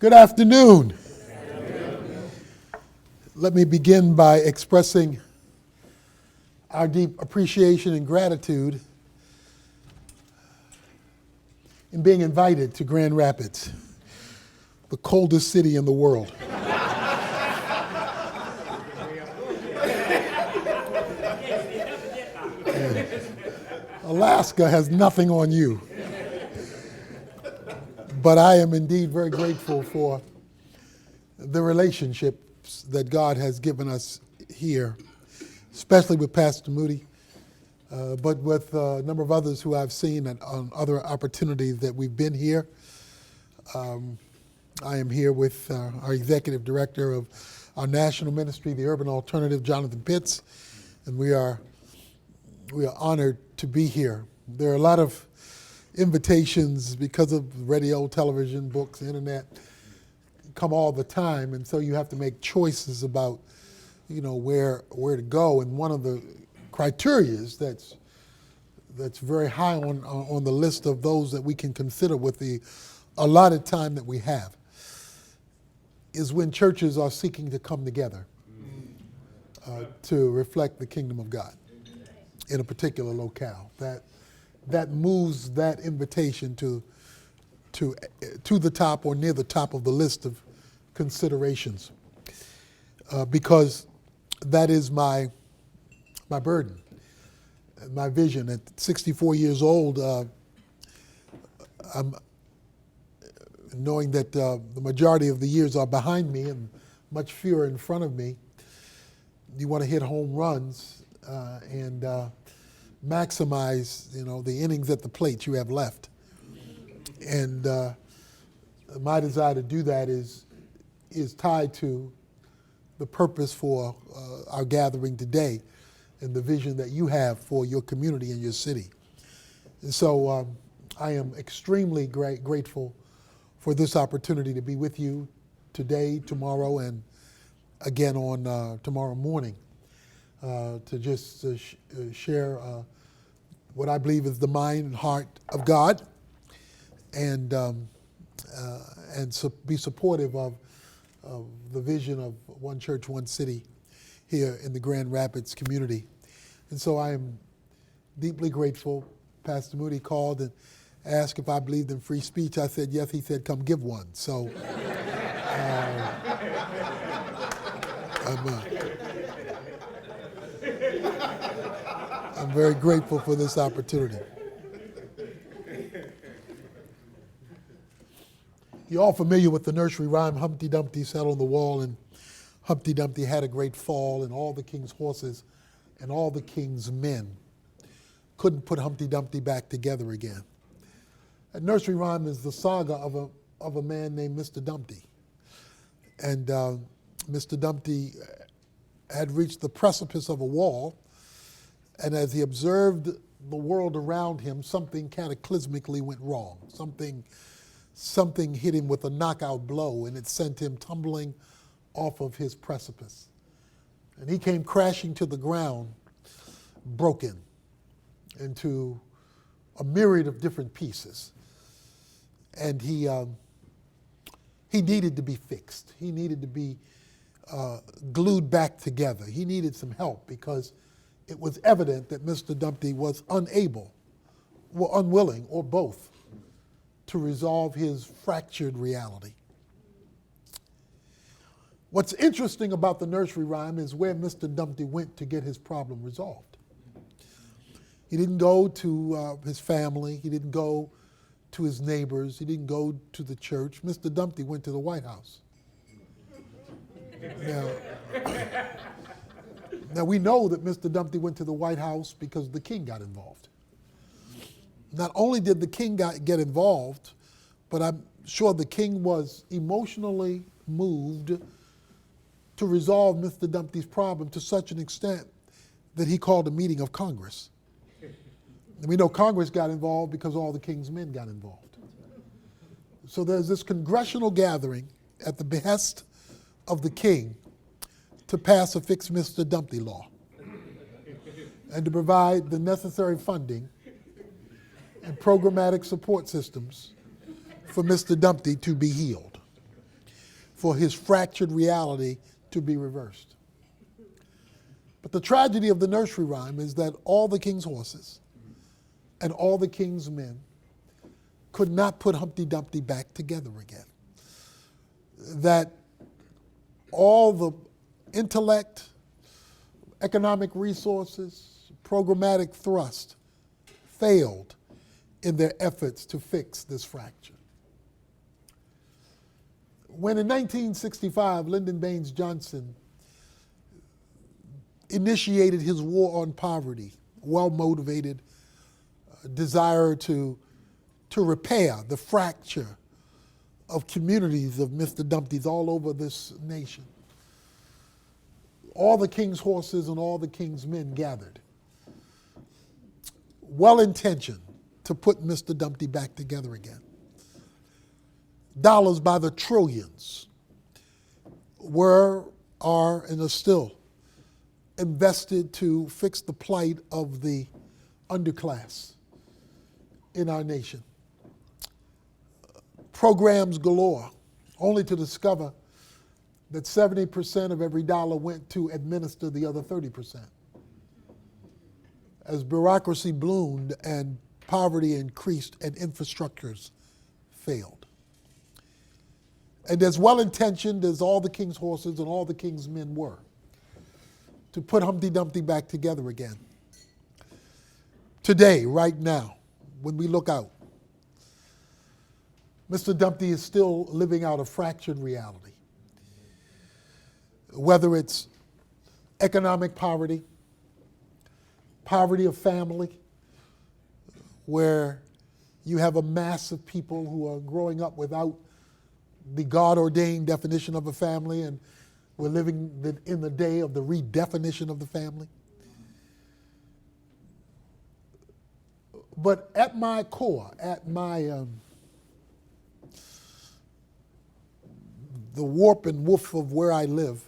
Good afternoon. Let me begin by expressing our deep appreciation and gratitude in being invited to Grand Rapids, the coldest city in the world. And Alaska has nothing on you. But I am indeed very grateful for the relationships that God has given us here, especially with Pastor Moody, but with a number of others who I've seen on other opportunities that we've been here. I am here with our executive director of our national ministry, the Urban Alternative, Jonathan Pitts, and we are honored to be here. There are a lot of invitations because of radio, television, books, internet, come all the time, and so you have to make choices about, where to go. And one of the criterias that's very high on the list of those that we can consider with the allotted time that we have is when churches are seeking to come together to reflect the kingdom of God in a particular locale. That moves that invitation to the top or near the top of the list of considerations, because that is my burden, my vision. At 64 years old, I'm knowing that the majority of the years are behind me and much fewer in front of me. You want to hit home runs and maximize, the innings at the plate you have left. And my desire to do that is tied to the purpose for our gathering today and the vision that you have for your community and your city. And so I am extremely grateful for this opportunity to be with you today, tomorrow, and again on tomorrow morning to just share what I believe is the mind and heart of God, and be supportive of the vision of One Church, One City here in the Grand Rapids community. And so I am deeply grateful. Pastor Moody called and asked if I believed in free speech. I said yes. He said, come give one. So I'm very grateful for this opportunity. You're all familiar with the nursery rhyme, Humpty Dumpty sat on the wall, and Humpty Dumpty had a great fall, and all the king's horses and all the king's men couldn't put Humpty Dumpty back together again. That nursery rhyme is the saga of a man named Mr. Dumpty. And Mr. Dumpty had reached the precipice of a wall, and as he observed the world around him, something cataclysmically went wrong. Something hit him with a knockout blow, and it sent him tumbling off of his precipice. And he came crashing to the ground, broken into a myriad of different pieces. And he needed to be fixed. He needed to be glued back together. He needed some help because it was evident that Mr. Dumpty was unwilling, or both, to resolve his fractured reality. What's interesting about the nursery rhyme is where Mr. Dumpty went to get his problem resolved. He didn't go to his family. He didn't go to his neighbors. He didn't go to the church. Mr. Dumpty went to the White House. Now we know that Mr. Dumpty went to the White House because the king got involved. Not only did the king get involved, but I'm sure the king was emotionally moved to resolve Mr. Dumpty's problem to such an extent that he called a meeting of Congress. And we know Congress got involved because all the king's men got involved. So there's this congressional gathering at the behest of the king to pass a Fix Mr. Dumpty law and to provide the necessary funding and programmatic support systems for Mr. Dumpty to be healed. for his fractured reality to be reversed. But the tragedy of the nursery rhyme is that all the king's horses and all the king's men could not put Humpty Dumpty back together again. That all the intellect, economic resources, programmatic thrust failed in their efforts to fix this fracture. When in 1965, Lyndon Baines Johnson initiated his war on poverty, well-motivated desire to repair the fracture of communities of Mr. Dumpty's all over this nation, all the king's horses and all the king's men gathered, well-intentioned to put Mr. Dumpty back together again. Dollars by the trillions are, and are still invested to fix the plight of the underclass in our nation. Programs galore, only to discover that 70% of every dollar went to administer the other 30%. As bureaucracy bloomed and poverty increased and infrastructures failed. And as well-intentioned as all the king's horses and all the king's men were to put Humpty Dumpty back together again, today, right now, when we look out, Mr. Dumpty is still living out a fractured reality. Whether it's economic poverty, poverty of family, where you have a mass of people who are growing up without the God-ordained definition of a family, and we're living in the day of the redefinition of the family. But at my core, at my the warp and woof of where I live,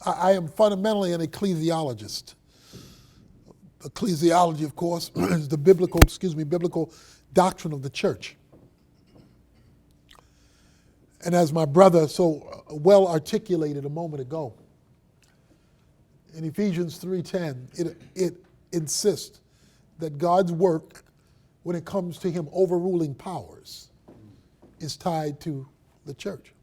I am fundamentally an ecclesiologist. Ecclesiology, of course, is the biblical doctrine of the church. And as my brother so well articulated a moment ago, in Ephesians 3:10, it insists that God's work, when it comes to him overruling powers, is tied to the church.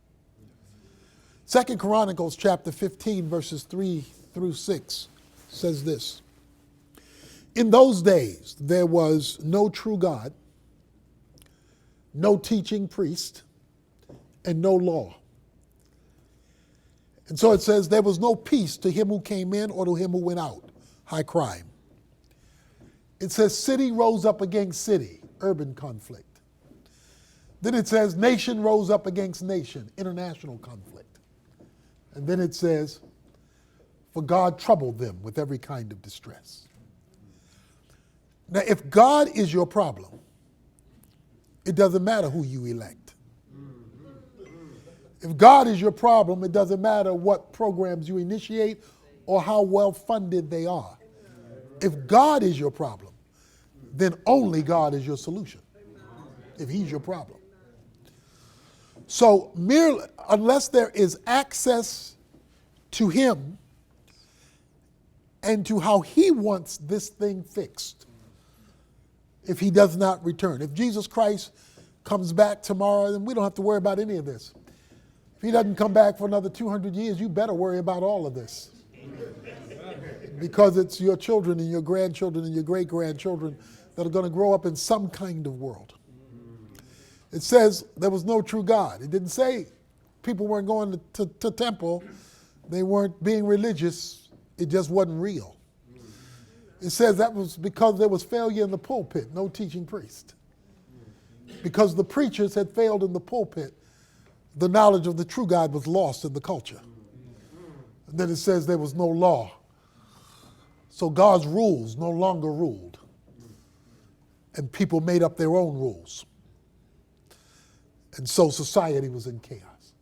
2 Chronicles chapter 15, verses 3 through 6 says this: In those days there was no true God, no teaching priest, and no law. And so it says there was no peace to him who came in or to him who went out. High crime. It says city rose up against city, urban conflict. Then it says nation rose up against nation, international conflict. And then it says, for God troubled them with every kind of distress. Now, if God is your problem, it doesn't matter who you elect. If God is your problem, it doesn't matter what programs you initiate or how well funded they are. If God is your problem, then only God is your solution, if he's your problem. So merely, unless there is access to him and to how he wants this thing fixed, if he does not return. If Jesus Christ comes back tomorrow, then we don't have to worry about any of this. If he doesn't come back for another 200 years, you better worry about all of this. Because it's your children and your grandchildren and your great-grandchildren that are going to grow up in some kind of world. It says there was no true God. It didn't say people weren't going to temple. They weren't being religious. It just wasn't real. It says that was because there was failure in the pulpit, no teaching priest. Because the preachers had failed in the pulpit, the knowledge of the true God was lost in the culture. And then it says there was no law. So God's rules no longer ruled. And people made up their own rules. And so society was in chaos.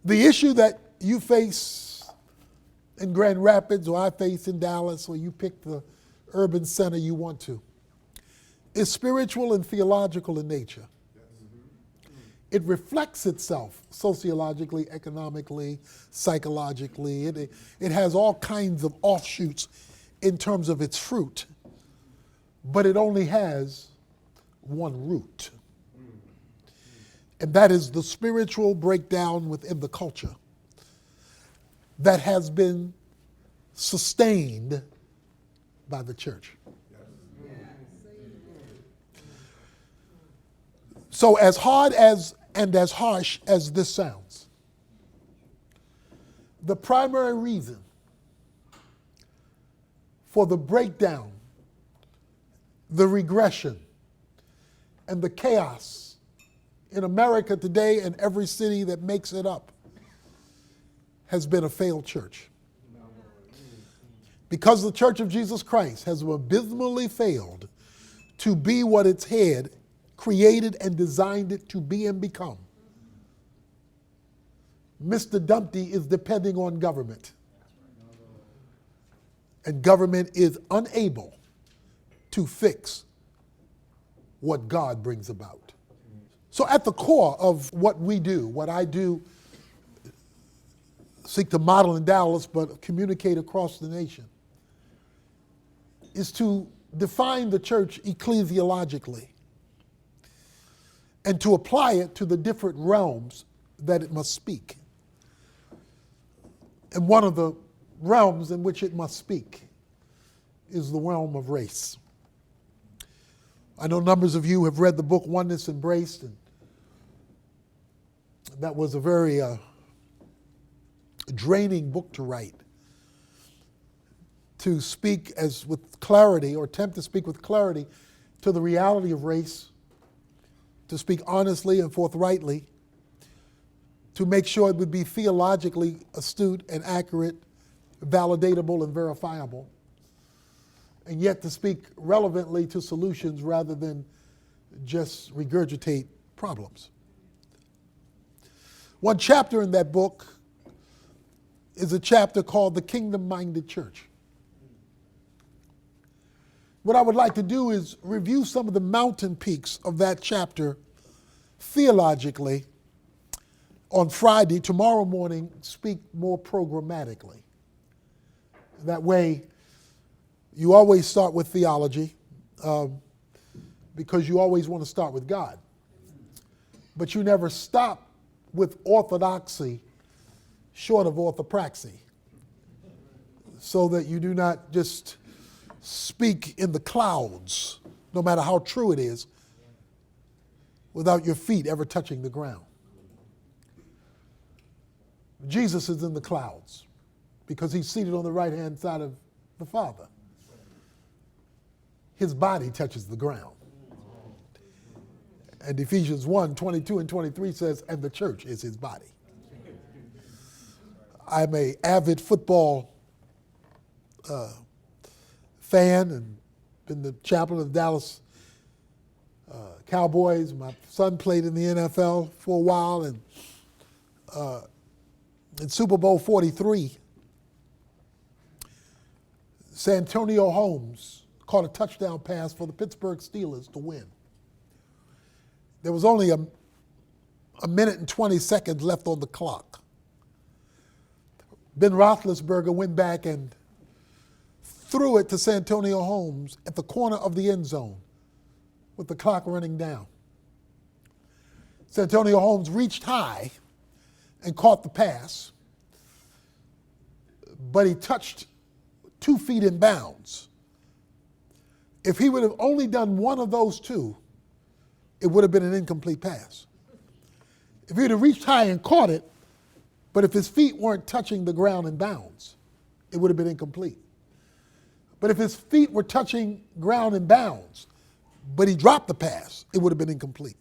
The issue that you face in Grand Rapids, or I face in Dallas, or you pick the urban center you want to, is spiritual and theological in nature. it reflects itself sociologically, economically, psychologically. It has all kinds of offshoots in terms of its fruit, but it only has one root. And that is the spiritual breakdown within the culture that has been sustained by the church. So as hard as and as harsh as this sounds, the primary reason for the breakdown, the regression, and the chaos in America today and every city that makes it up has been a failed church. Because the Church of Jesus Christ has abysmally failed to be what its head created and designed it to be and become. Mr. Dumpty is depending on government. And government is unable to fix what God brings about. So at the core of what we do, what I do, seek to model in Dallas, but communicate across the nation, is to define the church ecclesiologically and to apply it to the different realms that it must speak. And one of the realms in which it must speak is the realm of race. I know numbers of you have read the book Oneness Embraced, and that was a very draining book to write. To speak as with clarity, or attempt to speak with clarity, to the reality of race, to speak honestly and forthrightly, to make sure it would be theologically astute and accurate, validatable and verifiable, and yet to speak relevantly to solutions rather than just regurgitate problems. One chapter in that book is a chapter called The Kingdom-Minded Church. What I would like to do is review some of the mountain peaks of that chapter theologically on Friday. Tomorrow morning, speak more programmatically. That way, you always start with theology because you always want to start with God. But you never stop with orthodoxy short of orthopraxy, so that you do not just speak in the clouds, no matter how true it is, without your feet ever touching the ground. Jesus is in the clouds because he's seated on the right-hand side of the Father. His body touches the ground. And Ephesians 1:22 and 23 says, and the church is his body. I'm an avid football fan and been the chaplain of the Dallas Cowboys. My son played in the NFL for a while, and in Super Bowl 43, Santonio Holmes caught a touchdown pass for the Pittsburgh Steelers to win. There was only a minute and 20 seconds left on the clock. Ben Roethlisberger went back and threw it to Santonio Holmes at the corner of the end zone with the clock running down. Santonio Holmes reached high and caught the pass, but he touched 2 feet in bounds. If he would have only done one of those two, it would have been an incomplete pass. If he would have reached high and caught it, but if his feet weren't touching the ground in bounds, it would have been incomplete. But if his feet were touching ground in bounds, but he dropped the pass, it would have been incomplete.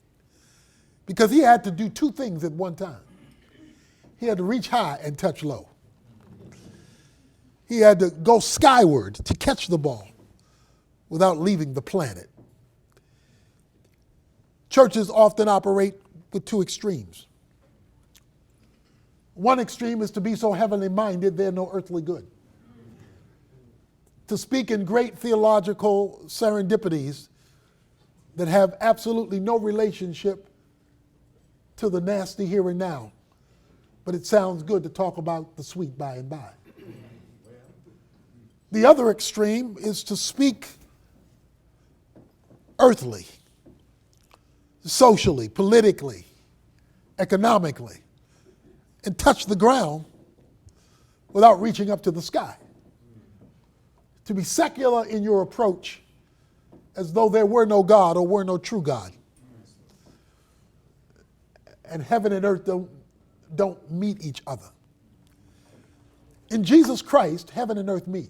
Because he had to do 2 things at one time. He had to reach high and touch low. He had to go skyward to catch the ball without leaving the planet. Churches often operate with 2 extremes. One extreme is to be so heavenly minded they're no earthly good. To speak in great theological serendipities that have absolutely no relationship to the nasty here and now, but it sounds good to talk about the sweet by and by. The other extreme is to speak earthly, socially, politically, economically, and touch the ground without reaching up to the sky. To be secular in your approach as though there were no God or were no true God. And heaven and earth don't meet each other. In Jesus Christ, heaven and earth meet.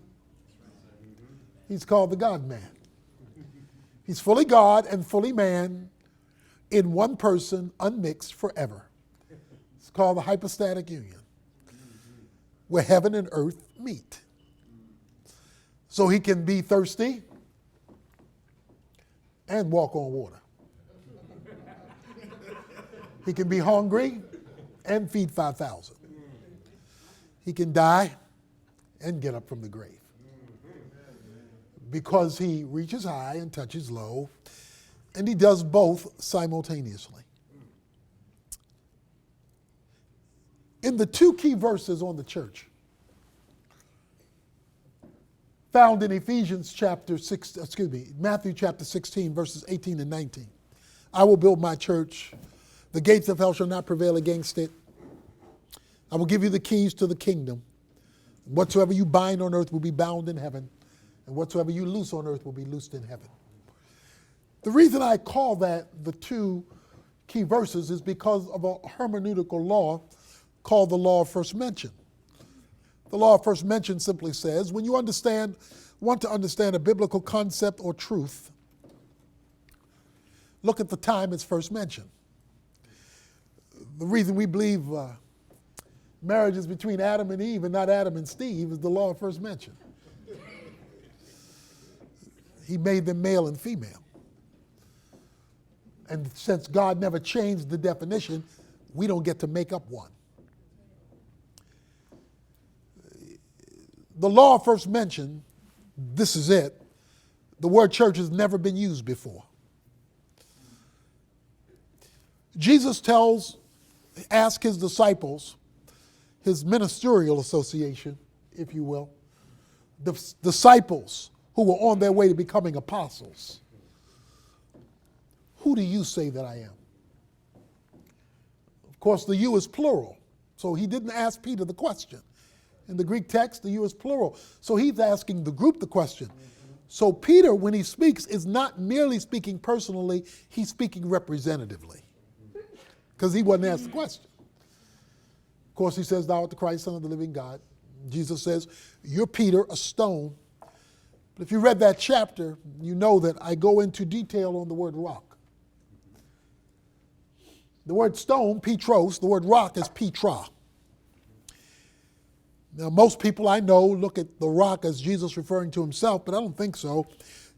He's called the God-man. He's fully God and fully man in one person, unmixed forever. It's called the hypostatic union, where heaven and earth meet. So he can be thirsty and walk on water. He can be hungry and feed 5,000. He can die and get up from the grave. Because he reaches high and touches low, and he does both simultaneously. In the two key verses on the church, found in Matthew chapter 16, verses 18 and 19. I will build my church. The gates of hell shall not prevail against it. I will give you the keys to the kingdom. Whatsoever you bind on earth will be bound in heaven, and whatsoever you loose on earth will be loosed in heaven. The reason I call that the two key verses is because of a hermeneutical law called the law of first mention. The law of first mention simply says, when you want to understand a biblical concept or truth, look at the time it's first mentioned. The reason we believe marriage is between Adam and Eve and not Adam and Steve is the law of first mention. He made them male and female. And since God never changed the definition, we don't get to make up one. The law of first mention, this is it. The word church has never been used before. Jesus asks his disciples, his ministerial association, if you will, the disciples who were on their way to becoming apostles, who do you say that I am? Of course, the you is plural, so he didn't ask Peter the question. In the Greek text, the you is plural, so he's asking the group the question. So Peter, when he speaks, is not merely speaking personally, he's speaking representatively, because he wasn't asked the question. Of course, he says, thou art the Christ, Son of the living God. Jesus says, you're Peter, a stone. But if you read that chapter, you know that I go into detail on the word rock. The word stone, Petros, the word rock is Petra. Now, most people I know look at the rock as Jesus referring to himself, but I don't think so.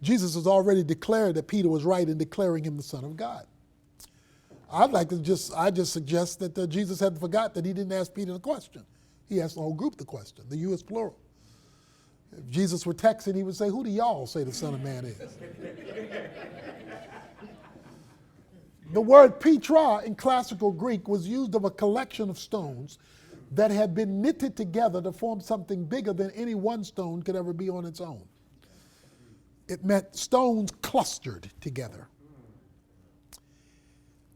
Jesus has already declared that Peter was right in declaring him the Son of God. I just suggest that Jesus had forgot that he didn't ask Peter the question. He asked the whole group the question. The you is plural. If Jesus were texting, he would say, who do y'all say the Son of Man is? The word Petra in classical Greek was used of a collection of stones that had been knitted together to form something bigger than any one stone could ever be on its own. It meant stones clustered together.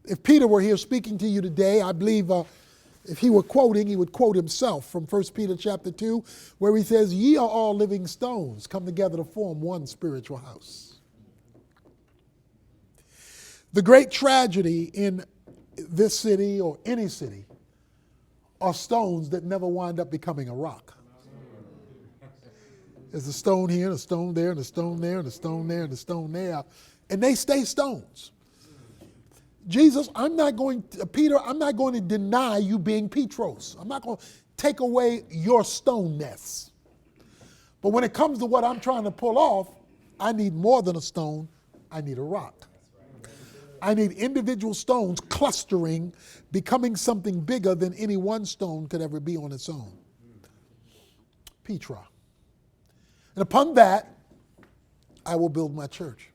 If Peter were here speaking to you today, I believe if he were quoting, he would quote himself from 1 Peter chapter 2, where he says, ye are all living stones come together to form one spiritual house. The great tragedy in this city or any city are stones that never wind up becoming a rock. There's a stone here, and a stone there, and a stone there, and a stone there, and a stone there, and they stay stones. Jesus, Peter, I'm not going to deny you being Petros. I'm not going to take away your stoneness. But when it comes to what I'm trying to pull off, I need more than a stone. I need a rock. I need individual stones clustering, becoming something bigger than any one stone could ever be on its own. Petra. And upon that, I will build my church.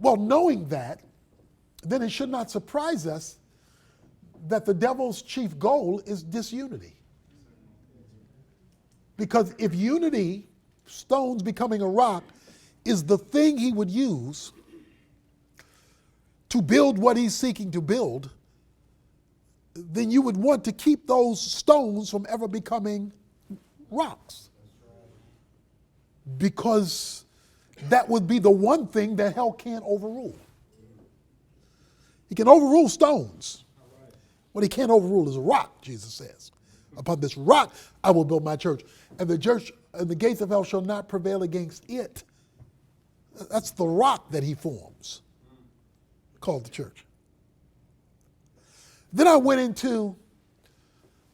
Well, knowing that, then it should not surprise us that the devil's chief goal is disunity. Because if unity, stones becoming a rock, is the thing he would use to build what he's seeking to build, then you would want to keep those stones from ever becoming rocks. Because that would be the one thing that hell can't overrule. He can overrule stones. What he can't overrule is a rock, Jesus says. Upon this rock I will build my church, and the church and the gates of hell shall not prevail against it. That's the rock that he forms, called the church. Then I went into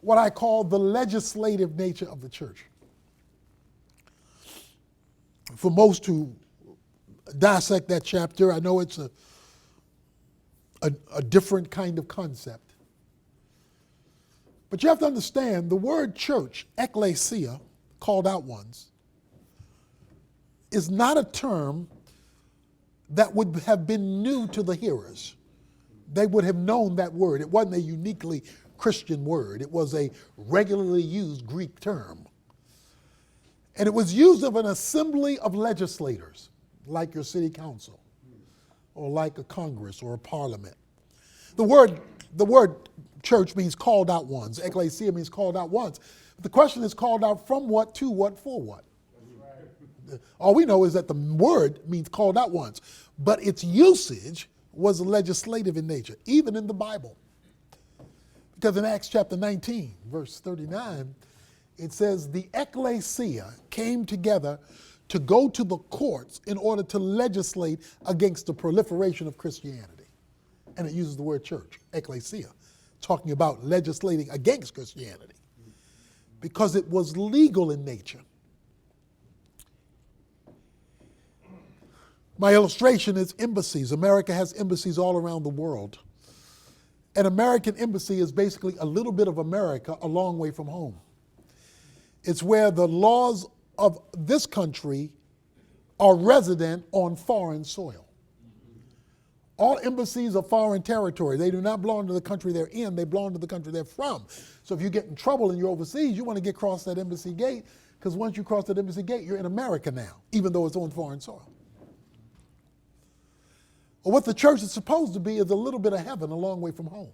what I call the legislative nature of the church. For most who dissect that chapter, I know it's a different kind of concept. But you have to understand the word church, ekklesia, called out ones, is not a term that would have been new to the hearers. They would have known that word. It wasn't a uniquely Christian word. It was a regularly used Greek term. And it was used of an assembly of legislators, like your city council, or like a Congress or a parliament. The word church means called out ones. Ekklesia means called out ones. But the question is called out from what, to what, for what? All we know is that the word means called out ones, but its usage was legislative in nature, even in the Bible. Because in Acts chapter 19, verse 39, it says the ekklesia came together to go to the courts in order to legislate against the proliferation of Christianity. And it uses the word church, ekklesia, talking about legislating against Christianity because it was legal in nature. My illustration is embassies. America has embassies all around the world. An American embassy is basically a little bit of America a long way from home. It's where the laws of this country are resident on foreign soil. All embassies are foreign territory. They do not belong to the country they're in. They belong to the country they're from. So if you get in trouble and you're overseas, you want to get across that embassy gate, because once you cross that embassy gate, you're in America now, even though it's on foreign soil. Well, what the church is supposed to be is a little bit of heaven a long way from home.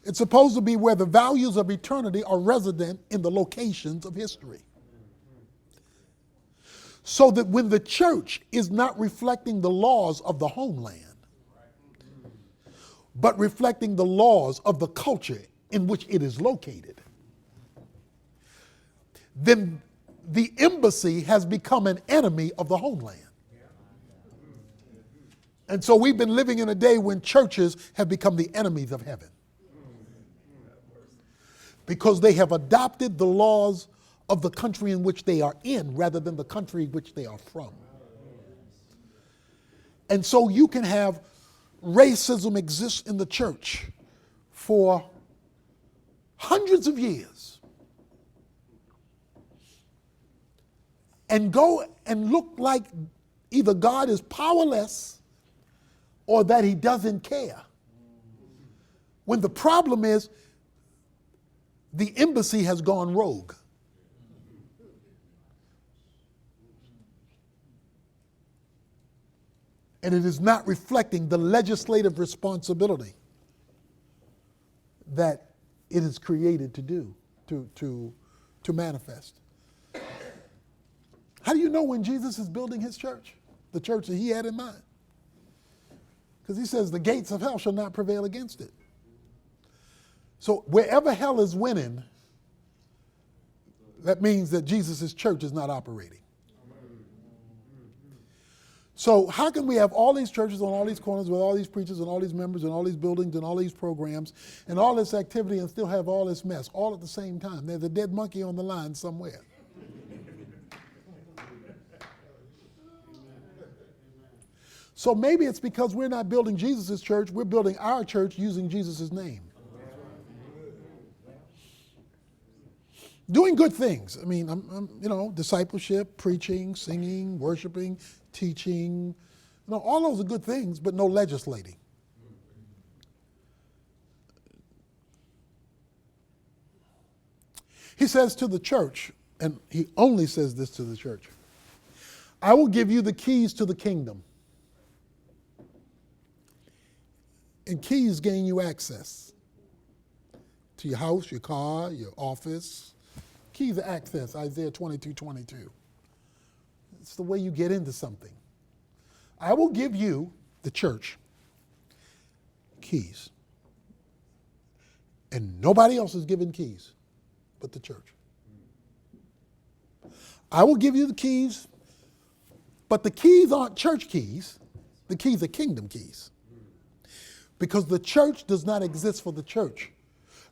It's supposed to be where the values of eternity are resident in the locations of history. So that when the church is not reflecting the laws of the homeland, but reflecting the laws of the culture in which it is located, then the embassy has become an enemy of the homeland. And so we've been living in a day when churches have become the enemies of heaven, because they have adopted the laws of the country in which they are in rather than the country in which they are from. And so you can have racism exist in the church for hundreds of years and go and look like either God is powerless or that he doesn't care. When the problem is the embassy has gone rogue. And it is not reflecting the legislative responsibility that it is created to do, to manifest. How do you know when Jesus is building his church? The church that he had in mind. Because he says the gates of hell shall not prevail against it. So wherever hell is winning, that means that Jesus' church is not operating. So how can we have all these churches on all these corners with all these preachers and all these members and all these buildings and all these programs and all this activity and still have all this mess all at the same time? There's a dead monkey on the line somewhere. So maybe it's because we're not building Jesus' church, we're building our church using Jesus' name. Doing good things. I mean, discipleship, preaching, singing, worshiping, teaching. All those are good things, but no legislating. He says to the church, and he only says this to the church, I will give you the keys to the kingdom. And keys gain you access to your house, your car, your office. Keys are access, Isaiah 22:22. It's the way you get into something. I will give you, the church, keys. And nobody else is given keys but the church. I will give you the keys, but the keys aren't church keys. The keys are kingdom keys. Because the church does not exist for the church.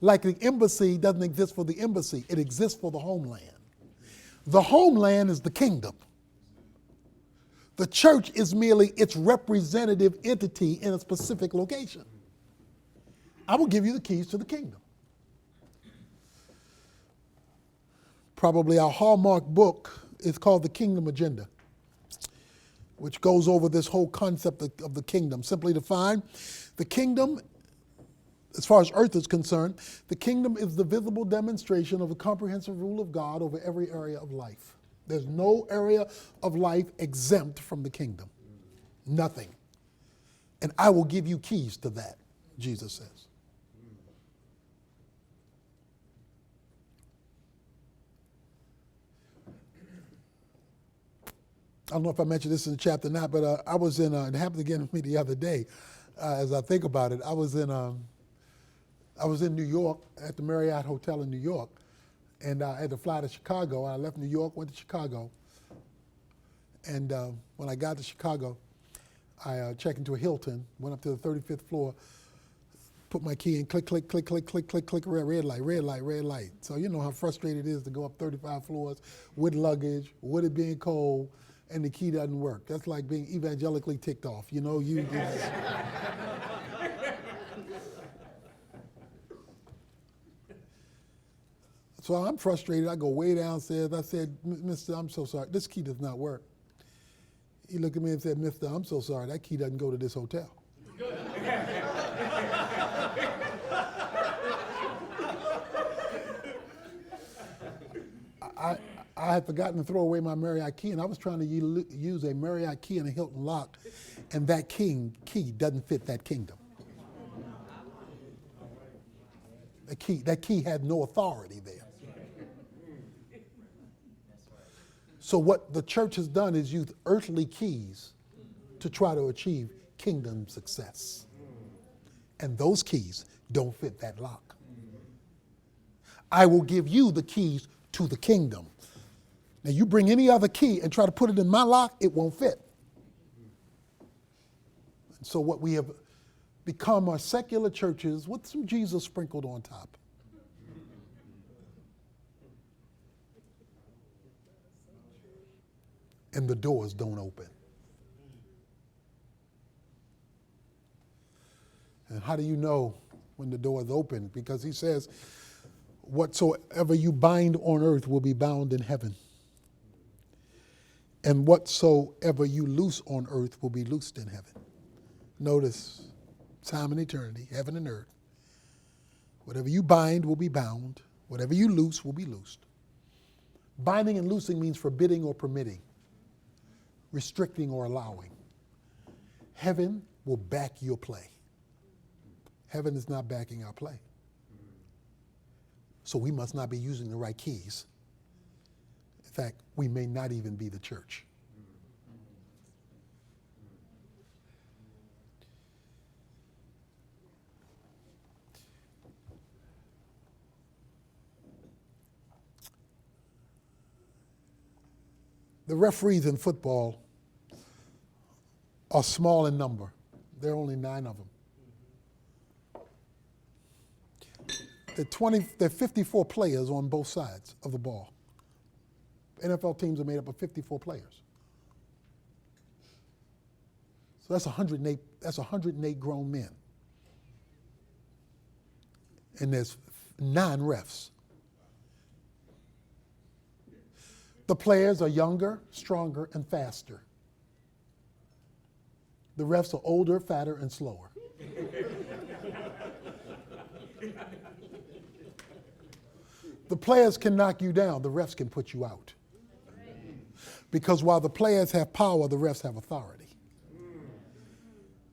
Like the embassy doesn't exist for the embassy. It exists for the homeland. The homeland is the kingdom. The church is merely its representative entity in a specific location. I will give you the keys to the kingdom. Probably our hallmark book is called The Kingdom Agenda, which goes over this whole concept of the kingdom. Simply defined, the kingdom, as far as earth is concerned, the kingdom is the visible demonstration of a comprehensive rule of God over every area of life. There's no area of life exempt from the kingdom. Nothing. And I will give you keys to that, Jesus says. I don't know if I mentioned this in the chapter or not, but I was in, it happened again with me the other day, as I think about it. I was in New York at the Marriott Hotel in New York, and I had to fly to Chicago. I left New York, went to Chicago, and when I got to Chicago, I checked into a Hilton, went up to the 35th floor, put my key in, click, click, click, click, click, click, click, red light, red light, red light. So you know how frustrating it is to go up 35 floors with luggage, with it being cold, and the key doesn't work. That's like being evangelically ticked off. You know, you just... So I'm frustrated. I go way downstairs. I said, Mister, I'm so sorry. This key does not work. He looked at me and said, Mister, I'm so sorry. That key doesn't go to this hotel. I had forgotten to throw away my Marriott key, and I was trying to use a Marriott key and a Hilton lock, and that key doesn't fit that kingdom. That key had no authority there. So what the church has done is use earthly keys to try to achieve kingdom success. And those keys don't fit that lock. I will give you the keys to the kingdom. Now you bring any other key and try to put it in my lock, it won't fit. And so what we have become are secular churches with some Jesus sprinkled on top. And the doors don't open. And how do you know when the door is open? Because he says, whatsoever you bind on earth will be bound in heaven. And whatsoever you loose on earth will be loosed in heaven. Notice, time and eternity, heaven and earth. Whatever you bind will be bound. Whatever you loose will be loosed. Binding and loosing means forbidding or permitting, restricting or allowing. Heaven will back your play. Heaven is not backing our play. So we must not be using the right keys. In fact, we may not even be the church. The referees in football are small in number. There are only 9 of them. There are 54 players on both sides of the ball. NFL teams are made up of 54 players. So that's 108 grown men. And there's 9 refs. The players are younger, stronger, and faster. The refs are older, fatter, and slower. The players can knock you down. The refs can put you out. Because while the players have power, the refs have authority.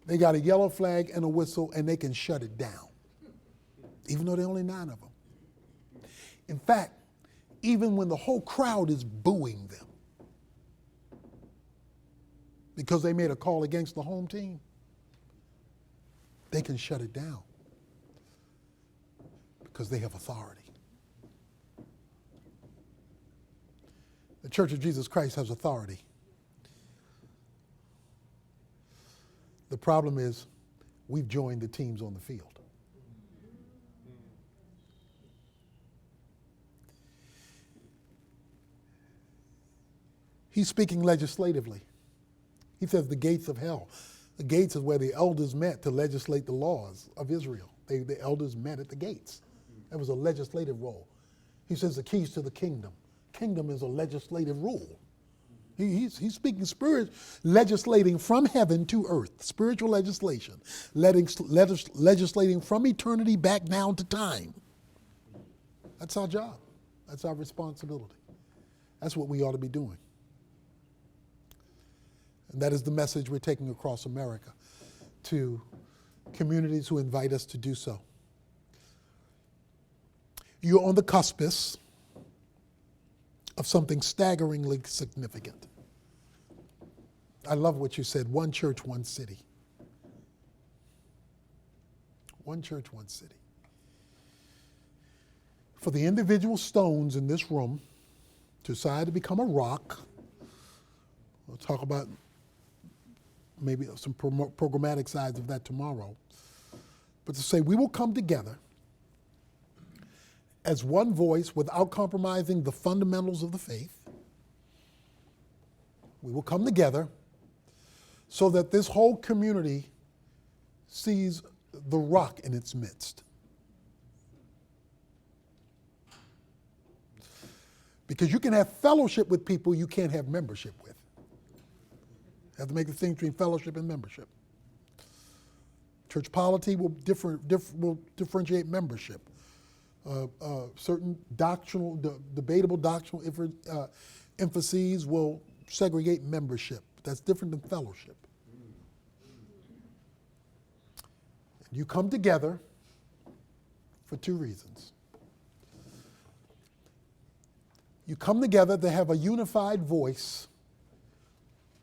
They got a yellow flag and a whistle, and they can shut it down, even though there are only 9 of them. In fact, even when the whole crowd is booing them because they made a call against the home team, they can shut it down because they have authority. The Church of Jesus Christ has authority. The problem is we've joined the teams on the field. He's speaking legislatively. He says the gates of hell. The gates is where the elders met to legislate the laws of Israel. The elders met at the gates. That was a legislative role. He says the keys to the kingdom. Kingdom is a legislative rule. He's speaking legislating from heaven to earth, spiritual legislation, legislating from eternity back down to time. That's our job. That's our responsibility. That's what we ought to be doing. And that is the message we're taking across America to communities who invite us to do so. You're on the cuspice of something staggeringly significant. I love what you said, one church, one city. One church, one city. For the individual stones in this room to decide to become a rock, we'll talk about maybe some programmatic sides of that tomorrow, but to say we will come together as one voice without compromising the fundamentals of the faith. We will come together so that this whole community sees the rock in its midst. Because you can have fellowship with people you can't have membership with. You have to make the distinction between fellowship and membership. Church polity will differentiate membership. Certain doctrinal, debatable doctrinal emphases will segregate membership. That's different than fellowship. And you come together for 2 reasons. You come together to have a unified voice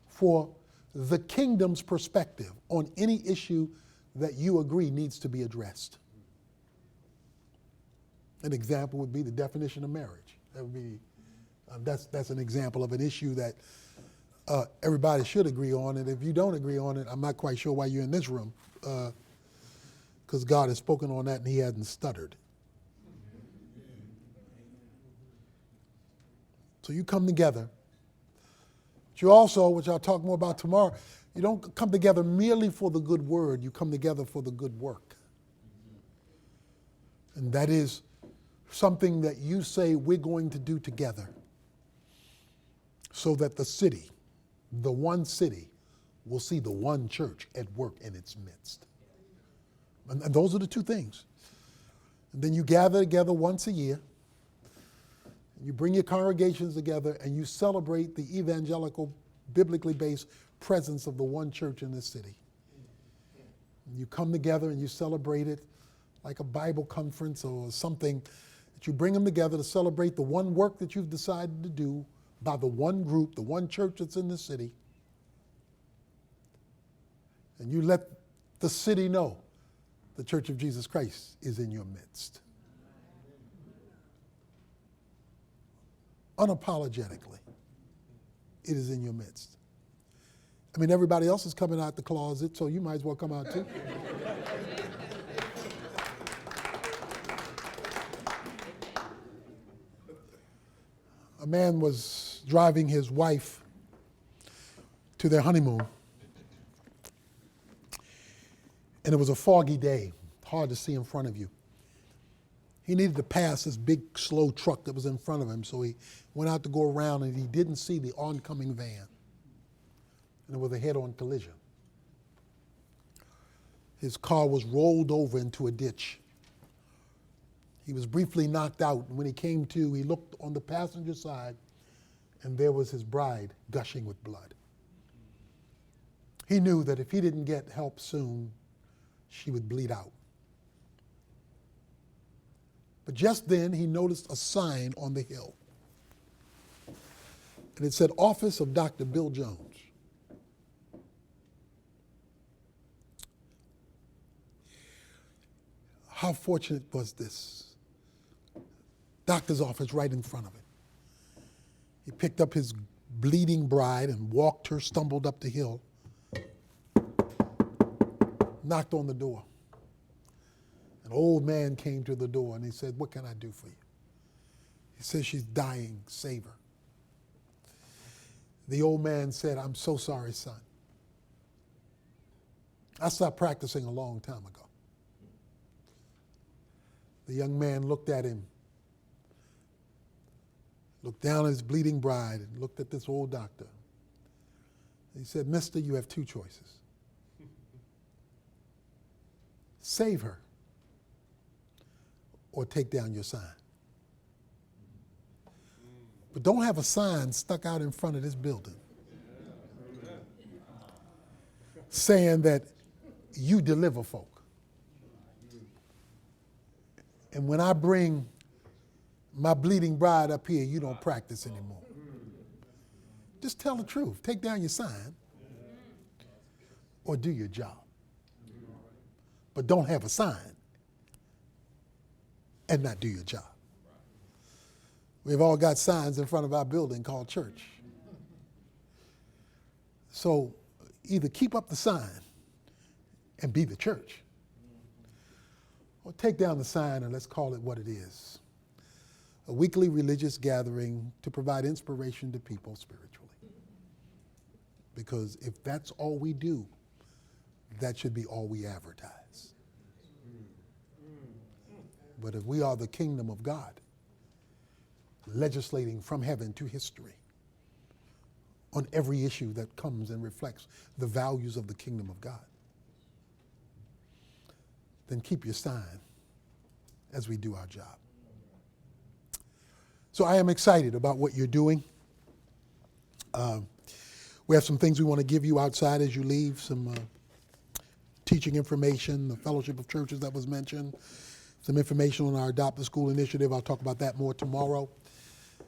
for the kingdom's perspective on any issue that you agree needs to be addressed. An example would be the definition of marriage. That would be, that's an example of an issue that everybody should agree on, and if you don't agree on it, I'm not quite sure why you're in this room, because God has spoken on that and he hasn't stuttered. So you come together. But you also, which I'll talk more about tomorrow, you don't come together merely for the good word, you come together for the good work. And that is something that you say we're going to do together so that the city, the one city, will see the one church at work in its midst. And those are the 2 things. And then you gather together once a year. You bring your congregations together and you celebrate the evangelical, biblically based presence of the one church in this city. And you come together and you celebrate it like a Bible conference or something, that you bring them together to celebrate the one work that you've decided to do by the one group, the one church that's in the city. And you let the city know the Church of Jesus Christ is in your midst. Unapologetically, it is in your midst. I mean, everybody else is coming out the closet, so you might as well come out too. A man was driving his wife to their honeymoon, and it was a foggy day, hard to see in front of you. He needed to pass this big, slow truck that was in front of him, so he went out to go around, and he didn't see the oncoming van. And it was a head-on collision. His car was rolled over into a ditch. He was briefly knocked out, and when he came to, he looked on the passenger side, and there was his bride gushing with blood. He knew that if he didn't get help soon, she would bleed out. But just then, he noticed a sign on the hill. And it said, Office of Dr. Bill Jones. How fortunate was this? Doctor's office right in front of it. He picked up his bleeding bride and walked her, stumbled up the hill, knocked on the door. An old man came to the door and he said, what can I do for you? He said, she's dying, save her. The old man said, I'm so sorry, son. I stopped practicing a long time ago. The young man looked at him, looked down at his bleeding bride, and looked at this old doctor. He said, mister, you have two choices. Save her or take down your sign. But don't have a sign stuck out in front of this building saying that you deliver folk. And when I bring my bleeding bride up here, you don't practice anymore. Just tell the truth. Take down your sign or do your job. But don't have a sign and not do your job. We've all got signs in front of our building called church. So either keep up the sign and be the church, or take down the sign and let's call it what it is. A weekly religious gathering to provide inspiration to people spiritually. Because if that's all we do, that should be all we advertise. But if we are the kingdom of God, legislating from heaven to history on every issue that comes and reflects the values of the kingdom of God, then keep your sign as we do our job. So I am excited about what you're doing. We have some things we want to give you outside as you leave, some teaching information, the Fellowship of Churches that was mentioned, some information on our Adopt a School initiative. I'll talk about that more tomorrow.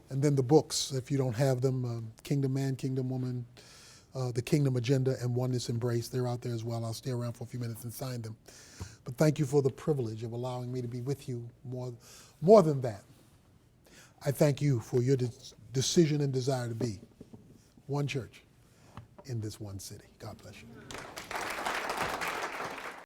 And then the books, if you don't have them, Kingdom Man, Kingdom Woman, The Kingdom Agenda, and Oneness Embrace. They're out there as well. I'll stay around for a few minutes and sign them. But thank you for the privilege of allowing me to be with you. More than that, I thank you for your decision and desire to be one church in this one city. God bless you.